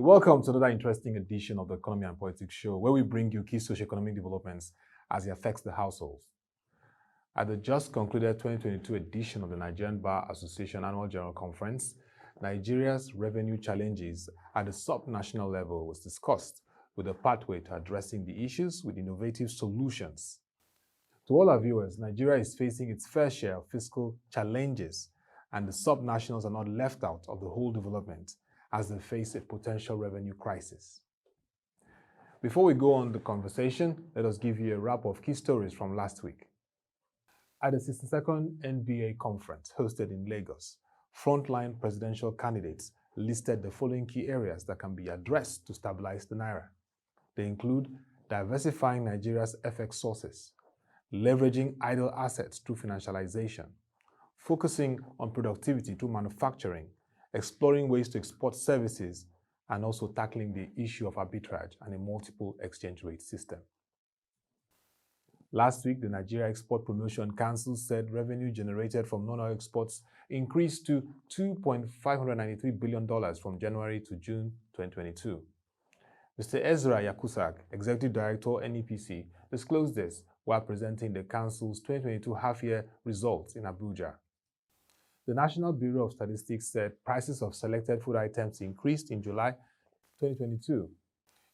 You're welcome to another interesting edition of the Economy and Politics Show, where we bring you key socio-economic developments as it affects the households. At the just concluded 2022 edition of the Nigerian Bar Association Annual General Conference, Nigeria's revenue challenges at the sub-national level was discussed with a pathway to addressing the issues with innovative solutions. To all our viewers, Nigeria is facing its fair share of fiscal challenges, and the sub-nationals are not left out of the whole development as they face a potential revenue crisis. Before we go on the conversation, let us give you a wrap of key stories from last week. At the 62nd NBA conference hosted in Lagos, frontline presidential candidates listed the following key areas that can be addressed to stabilize the naira. They include diversifying Nigeria's FX sources, leveraging idle assets through financialization, focusing on productivity through manufacturing, exploring ways to export services, and also tackling the issue of arbitrage and a multiple exchange rate system. Last week, the Nigeria Export Promotion Council said revenue generated from non-oil exports increased to $2.593 billion from January to June 2022. Mr. Ezra Yakusak, Executive Director, NEPC, disclosed this while presenting the Council's 2022 half-year results in Abuja. The National Bureau of Statistics said prices of selected food items increased in July 2022.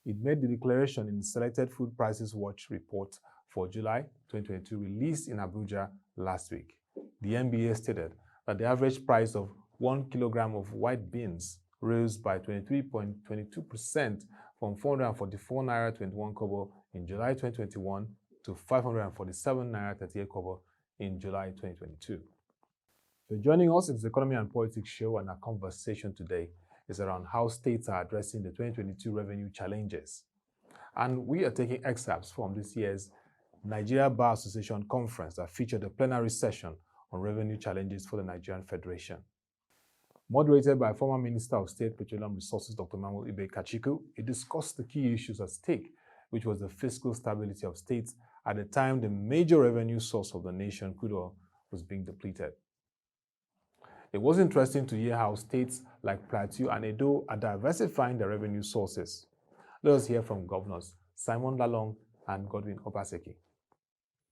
It made the declaration in the Selected Food Prices Watch report for July 2022 released in Abuja last week. The NBA stated that the average price of 1 kilogram of white beans rose by 23.22% from 444 naira 21 kobo in July 2021 to 547 naira 38 kobo in July 2022. So joining us in the Economy and Politics Show, and our conversation today is around how states are addressing the 2022 revenue challenges. And we are taking excerpts from this year's Nigerian Bar Association conference that featured a plenary session on revenue challenges for the Nigerian Federation. Moderated by former Minister of State Petroleum Resources Dr. Manuel Ibe Kachiku, it discussed the key issues at stake, which was the fiscal stability of states at the time the major revenue source of the nation, crude oil, was being depleted. It was interesting to hear how states like Plateau and Edo are diversifying their revenue sources. Let us hear from Governors Simon Lalong and Godwin Obaseki.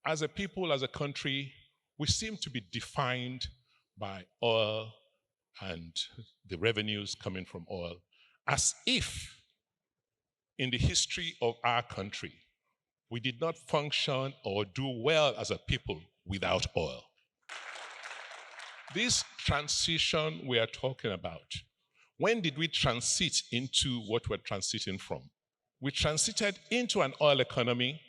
As a people, as a country, we seem to be defined by oil and the revenues coming from oil, as if in the history of our country, we did not function or do well as a people without oil. This transition we are talking about, when did we transit into what we're transiting from? We transited into an oil economy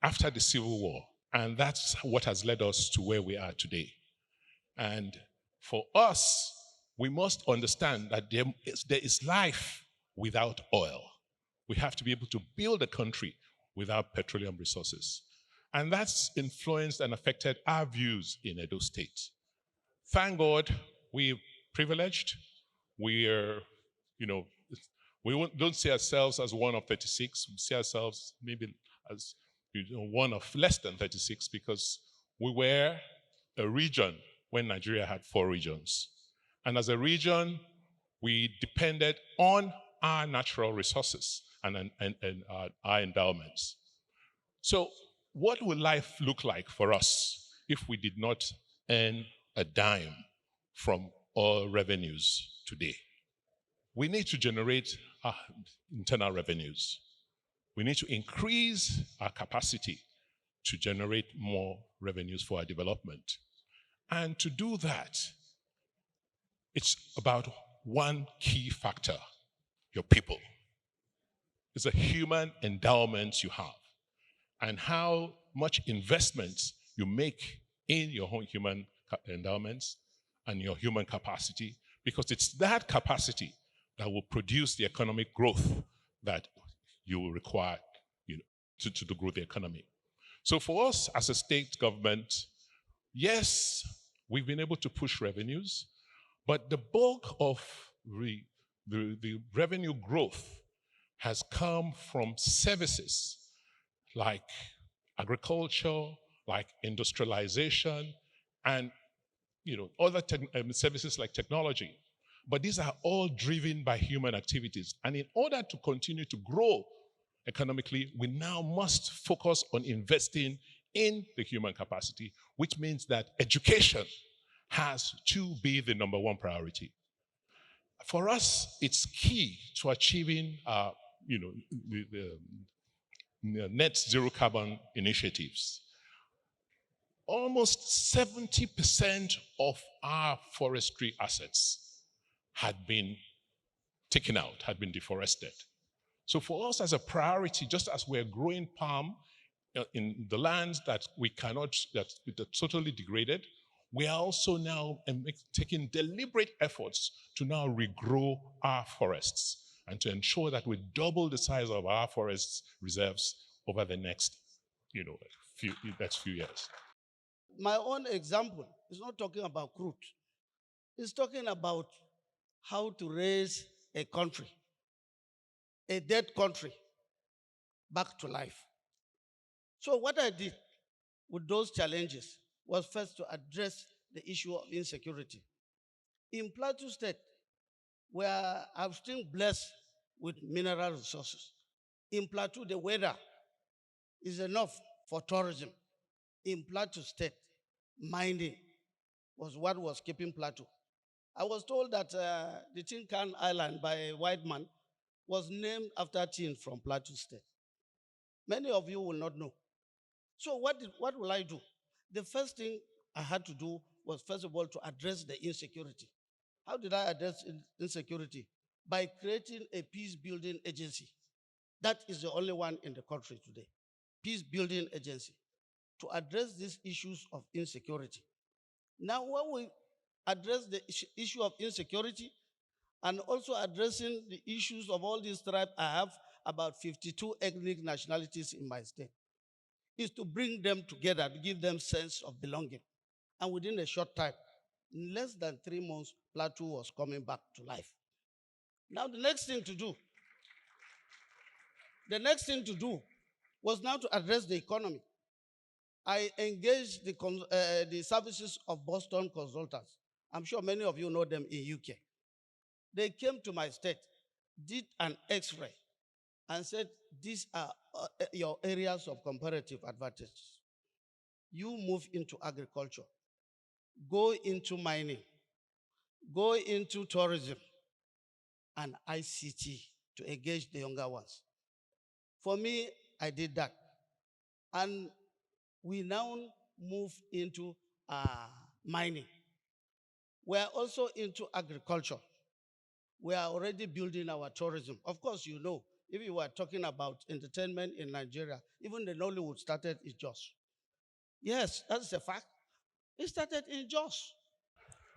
after the Civil War, and that's what has led us to where we are today. And for us, we must understand that there is life without oil. We have to be able to build a country without petroleum resources. And that's influenced and affected our views in Edo State. Thank God we're privileged. We're, we don't see ourselves as one of 36. We see ourselves maybe as one of less than 36 because we were a region when Nigeria had 4 regions. And as a region, we depended on our natural resources and our endowments. So what would life look like for us if we did not earn a dime from oil revenues today? We need to generate our internal revenues. We need to increase our capacity to generate more revenues for our development. And to do that, it's about one key factor, your people. It's a human endowment you have and how much investment you make in your own human endowments and your human capacity, because it's that capacity that will produce the economic growth that you will require to grow the economy. So for us as a state government, yes, we've been able to push revenues, but the bulk of the revenue growth has come from services like agriculture, like industrialization, and other services like technology. But these are all driven by human activities. And in order to continue to grow economically, we now must focus on investing in the human capacity, which means that education has to be the number one priority. For us, it's key to achieving the net zero carbon initiatives. Almost 70% of our forestry assets had been taken out, had been deforested. So for us as a priority, just as we're growing palm in the lands that we cannot, that are totally degraded, we are also now taking deliberate efforts to now regrow our forests and to ensure that we double the size of our forest reserves over the next, few years. My own example is not talking about crude. It's talking about how to raise a country, a dead country, back to life. So what I did with those challenges was first to address the issue of insecurity. In Plateau State, where I'm still blessed with mineral resources, in Plateau, the weather is enough for tourism. In Plateau State, mining was what was keeping Plateau. I was told that the Tin Can Island by a white man was named after tin from Plateau State. Many of you will not know. So what will I do? The first thing I had to do was, first of all, to address the insecurity. How did I address insecurity? By creating a peace-building agency. That is the only one in the country today. Peace-building agency to address these issues of insecurity. Now, when we address the issue of insecurity and also addressing the issues of all these tribes, I have about 52 ethnic nationalities in my state, is to bring them together, to give them sense of belonging. And within a short time, in less than 3 months, Plateau was coming back to life. Now the next thing to do was now to address the economy. I engaged the services of Boston consultants. I'm sure many of you know them in UK. They came to my state, did an X-ray, and said, these are your areas of comparative advantage. You move into agriculture, go into mining, go into tourism, and ICT to engage the younger ones. For me, I did that. And we now move into mining. We are also into agriculture. We are already building our tourism. Of course, you know, if you were talking about entertainment in Nigeria, even the Nollywood started in Jos. Yes, that's a fact. It started in Jos.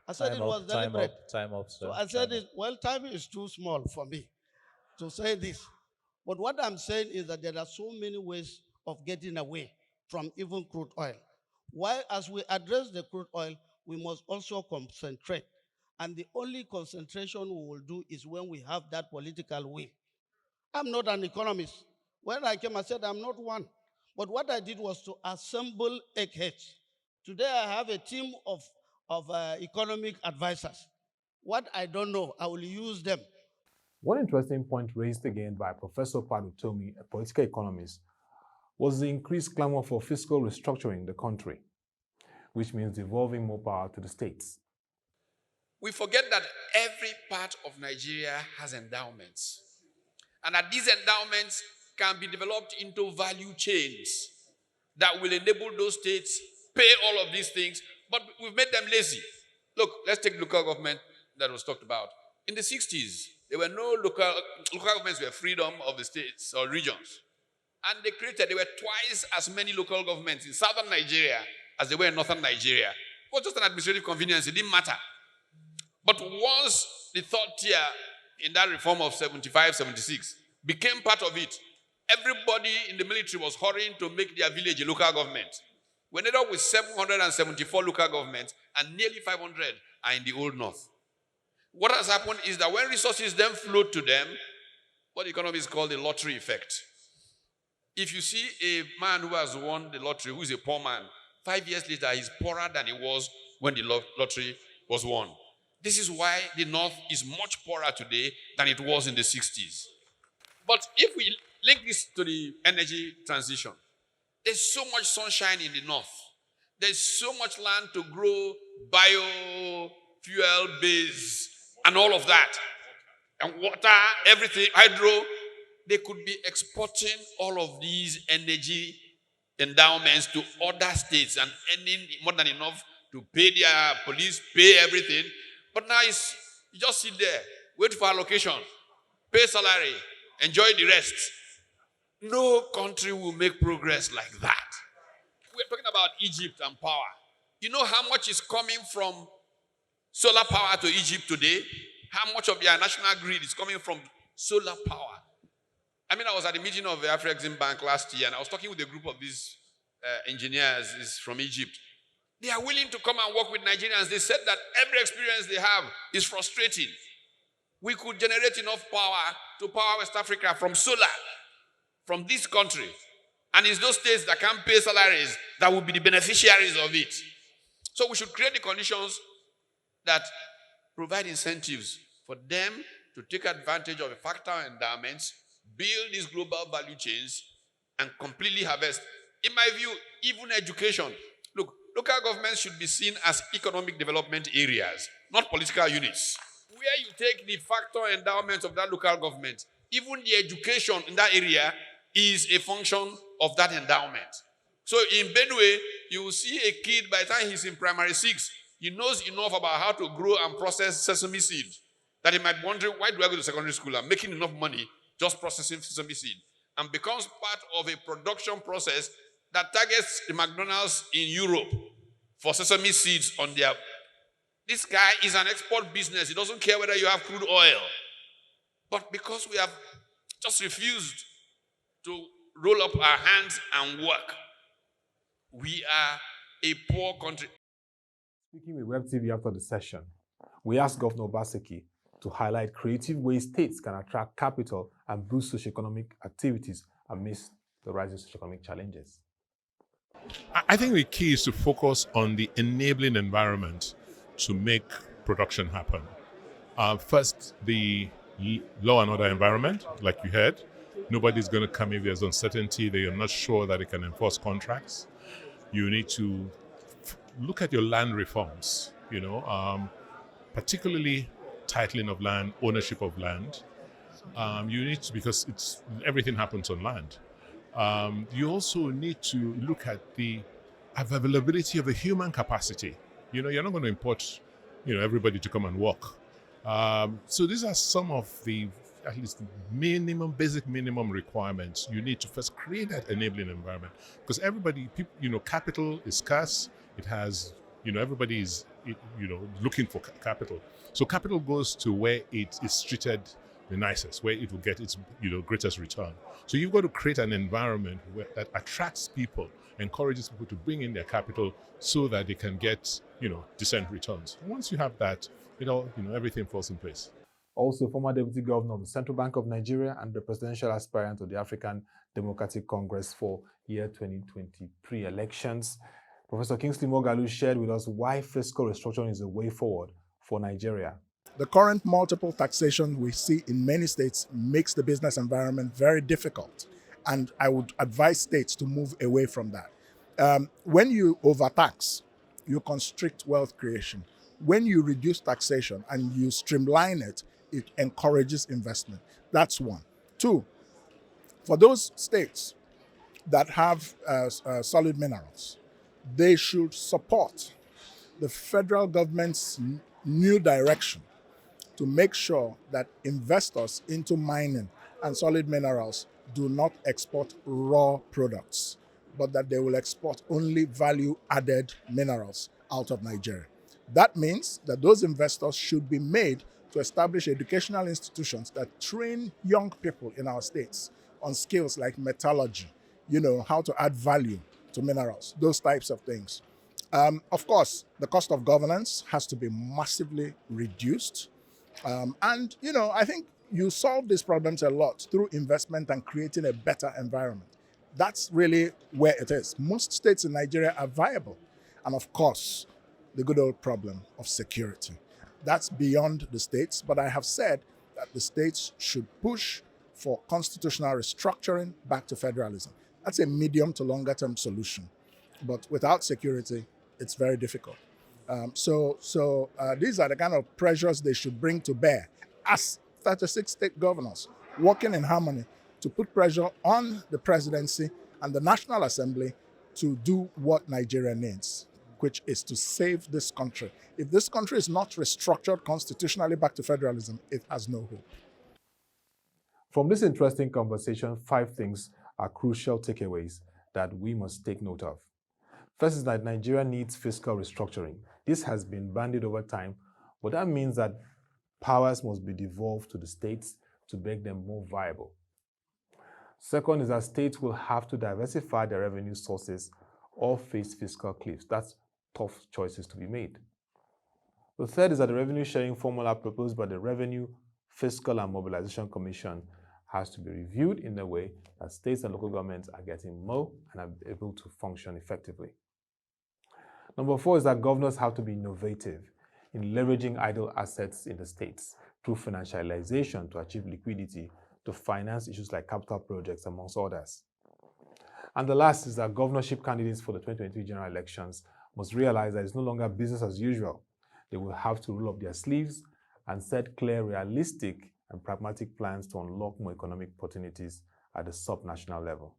I said it was deliberate. Time up, sir. So I said it, well, time is too small for me to say this. But what I'm saying is that there are so many ways of getting away from even crude oil. While as we address the crude oil, we must also concentrate. And the only concentration we will do is when we have that political will. I'm not an economist. When I came, I said I'm not one. But what I did was to assemble eggheads. Today I have a team of economic advisors. What I don't know, I will use them. One interesting point raised again by Professor Padutomi, a political economist, was the increased clamor for fiscal restructuring the country, which means devolving more power to the states. We forget that every part of Nigeria has endowments, and that these endowments can be developed into value chains that will enable those states pay all of these things, but we've made them lazy. Look, let's take local government that was talked about. In the 60s, there were no local governments were freedom of the states or regions. And there were twice as many local governments in southern Nigeria as there were in northern Nigeria. It was just an administrative convenience, it didn't matter. But once the third tier in that reform of 75, 76 became part of it, everybody in the military was hurrying to make their village a local government. We ended up with 774 local governments, and nearly 500 are in the Old North. What has happened is that when resources then flowed to them, what economists call the lottery effect. If you see a man who has won the lottery, who is a poor man, 5 years later, he's poorer than he was when the lottery was won. This is why the North is much poorer today than it was in the 60s. But if we link this to the energy transition, there's so much sunshine in the North. There's so much land to grow biofuel base and all of that. And water, everything, hydro. They could be exporting all of these energy endowments to other states and earning more than enough to pay their police, pay everything. But now you just sit there, wait for allocation, pay salary, enjoy the rest. No country will make progress like that. We're talking about Egypt and power. You know how much is coming from solar power to Egypt today? How much of their national grid is coming from solar power? I mean, I was at a meeting of the Afrexim Bank last year, and I was talking with a group of these engineers from Egypt. They are willing to come and work with Nigerians. They said that every experience they have is frustrating. We could generate enough power to power West Africa from solar, from this country. And it's those states that can't pay salaries that will be the beneficiaries of it. So we should create the conditions that provide incentives for them to take advantage of the factor endowments, build these global value chains, and completely harvest. In my view, even education. Look, local governments should be seen as economic development areas, not political units. Where you take the factor endowments of that local government, even the education in that area is a function of that endowment. So in Benue, you will see a kid by the time he's in primary 6, he knows enough about how to grow and process sesame seed that he might be wondering, why do I go to secondary school? I'm making enough money just processing sesame seed, and becomes part of a production process that targets the McDonald's in Europe for sesame seeds on their... This guy is an export business. He doesn't care whether you have crude oil. But because we have just refused to roll up our hands and work, we are a poor country. Speaking with WebTV after the session, we asked Governor Obaseki to highlight creative ways states can attract capital and boost socioeconomic activities amidst the rising socioeconomic challenges. I think the key is to focus on the enabling environment to make production happen. First, the law and order environment, like you heard. Nobody's going to come if there's uncertainty that you're not sure that they can enforce contracts. You need to look at your land reforms, particularly titling of land, ownership of land. You need to, because everything happens on land. You also need to look at the availability of the human capacity. You're not going to import, everybody to come and work. So these are some of the, at least basic minimum requirements you need to first create that enabling environment. Because capital is scarce. It has, everybody is, looking for capital. So capital goes to where it is treated the nicest, where it will get its, greatest return. So you've got to create an environment that attracts people, encourages people to bring in their capital so that they can get, decent returns. And once you have that, everything falls in place. Also, former Deputy Governor of the Central Bank of Nigeria and the presidential aspirant to the African Democratic Congress for year 2023 elections, Professor Kingsley Moghalu shared with us why fiscal restructuring is a way forward for Nigeria. The current multiple taxation we see in many states makes the business environment very difficult. And I would advise states to move away from that. When you overtax, you constrict wealth creation. When you reduce taxation and you streamline it, it encourages investment. That's one. Two, for those states that have solid minerals, they should support the federal government's new direction to make sure that investors into mining and solid minerals do not export raw products, but that they will export only value-added minerals out of Nigeria. That means that those investors should be made to establish educational institutions that train young people in our states on skills like metallurgy, how to add value to minerals, those types of things. Of course, the cost of governance has to be massively reduced. And I think you solve these problems a lot through investment and creating a better environment. That's really where it is. Most states in Nigeria are viable. And of course, the good old problem of security. That's beyond the states, but I have said that the states should push for constitutional restructuring back to federalism. That's a medium to longer term solution. But without security, it's very difficult. So these are the kind of pressures they should bring to bear as 36 state governors working in harmony to put pressure on the presidency and the National Assembly to do what Nigeria needs, which is to save this country. If this country is not restructured constitutionally back to federalism, it has no hope. From this interesting conversation, 5 things are crucial takeaways that we must take note of. First is that Nigeria needs fiscal restructuring. This has been bandied over time, but that means that powers must be devolved to the states to make them more viable. Second is that states will have to diversify their revenue sources or face fiscal cliffs. That's tough choices to be made. The third is that the revenue sharing formula proposed by the Revenue, Fiscal and Mobilization Commission has to be reviewed in a way that states and local governments are getting more and are able to function effectively. Number 4 is that governors have to be innovative in leveraging idle assets in the states through financialization to achieve liquidity to finance issues like capital projects, amongst others. And the last is that governorship candidates for the 2023 general elections must realize that it's no longer business as usual. They will have to roll up their sleeves and set clear, realistic, and pragmatic plans to unlock more economic opportunities at the sub-national level.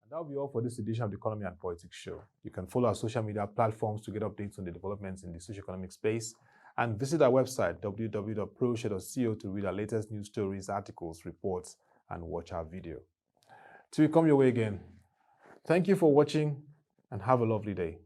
And that will be all for this edition of the Economy and Politics Show. You can follow our social media platforms to get updates on the developments in the socio-economic space, and visit our website, www.proshare.co, to read our latest news stories, articles, reports, and watch our video. Till we come your way again, thank you for watching and have a lovely day.